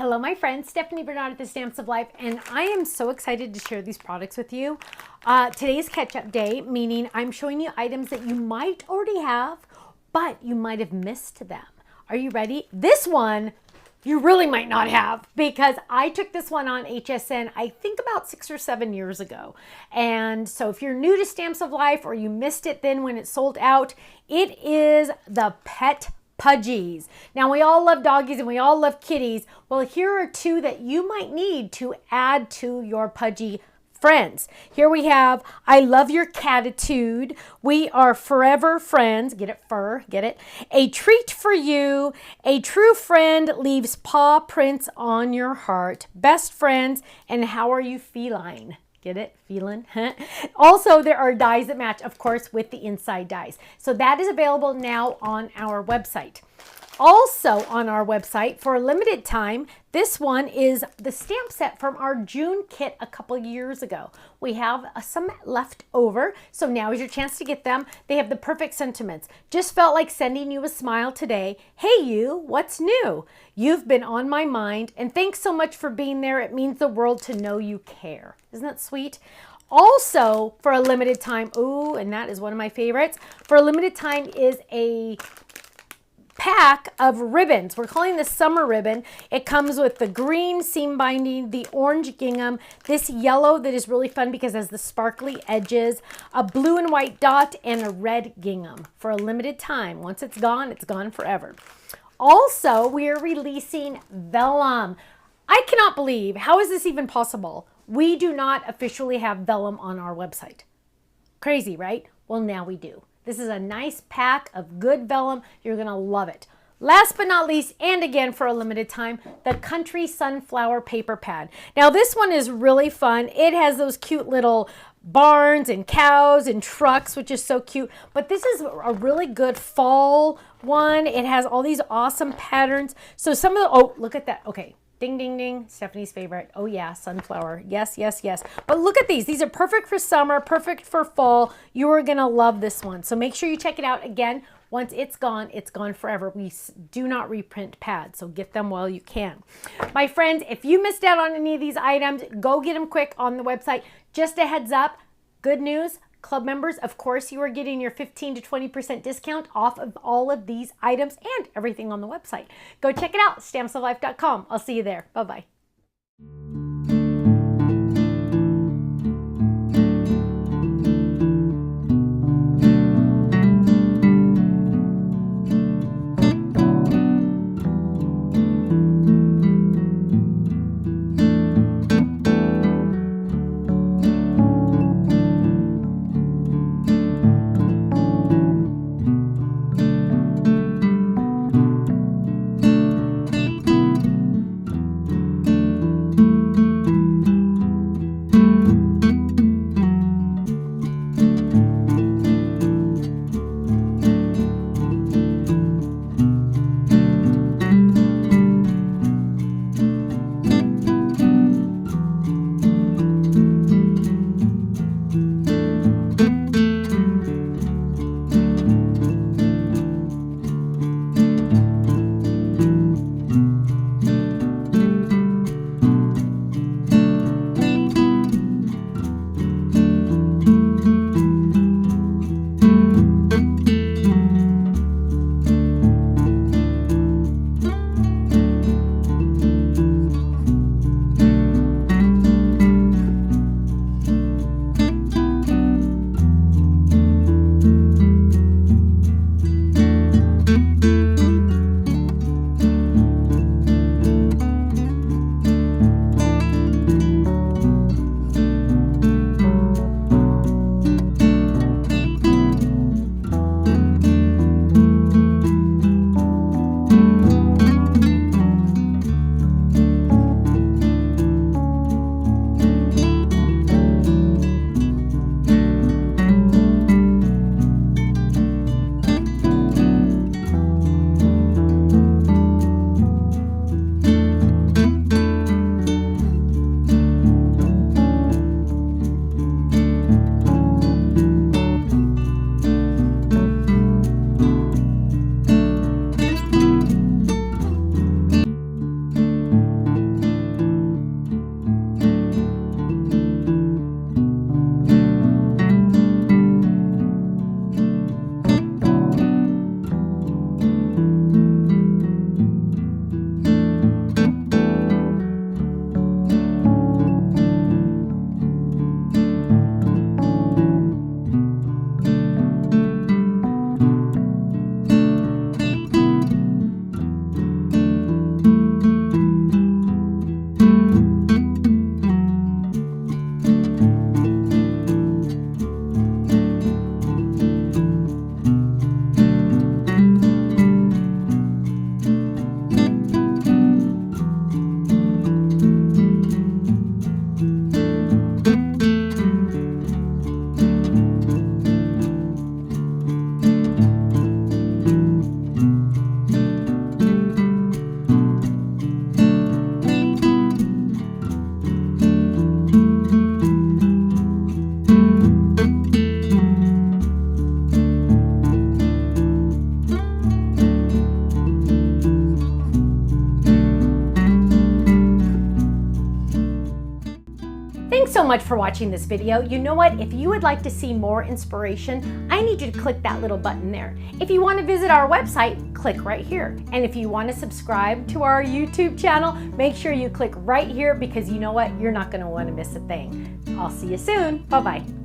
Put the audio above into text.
Hello, my friend, Stephanie Bernard at the Stamps of Life, and I am so excited to share these products with you. Today is catch-up day, meaning I'm showing you items that you might already have, but you might have missed them. Are you ready? This one you really might not have, because I took this one on HSN, I think about 6 or 7 years ago. And so if you're new to Stamps of Life or you missed it then when it sold out, it is the pet Pudgies. Now, we all love doggies and we all love kitties. Well, here are two that you might need to add to your Pudgie friends. Here we have I Love Your Catitude. We Are Forever Friends. Get it? Fur. Get it? A Treat for You. A True Friend Leaves Paw Prints on Your Heart. Best Friends. And How Are You Feline? Get it? Feeling? Also, there are dies that match, of course, with the inside dies. So that is available now on our website. Also on our website, for a limited time, this one is the stamp set from our June kit a couple years ago. We have some left over, so now is your chance to get them. They have the perfect sentiments. Just felt like sending you a smile today. Hey you, what's new? You've been on my mind, and thanks so much for being there. It means the world to know you care. Isn't that sweet? Also, for a limited time, ooh, and that is one of my favorites, for a limited time is a pack of ribbons. We're calling this summer ribbon. It comes with the green seam binding, the orange gingham, this yellow that is really fun because it has the sparkly edges, a blue and white dot, and a red gingham for a limited time. Once it's gone forever. Also, we are releasing vellum. I cannot believe, how is this even possible? We do not officially have vellum on our website. Crazy, right? Well, now we do. This is a nice pack of good vellum. You're going to love it. Last but not least, and again for a limited time, the Country Sunflower Paper Pad. Now this one is really fun. It has those cute little barns and cows and trucks, which is so cute. But this is a really good fall one. It has all these awesome patterns. So some of the, oh, look at that. Okay. Ding, ding, ding. Stephanie's favorite. Oh yeah, sunflower. Yes, yes, yes. But look at these. These are perfect for summer, perfect for fall. You are going to love this one. So make sure you check it out. Again, once it's gone forever. We do not reprint pads, so get them while you can. My friends, if you missed out on any of these items, go get them quick on the website. Just a heads up, good news. Club members, of course, you are getting your 15 to 20% discount off of all of these items and everything on the website. Go check it out, stampsoflife.com. I'll see you there. Bye-bye. Thanks so much for watching this video. You know what? If you would like to see more inspiration, I need you to click that little button there. If you want to visit our website, click right here. And if you want to subscribe to our YouTube channel, make sure you click right here because you know what? You're not going to want to miss a thing. I'll see you soon. Bye-bye.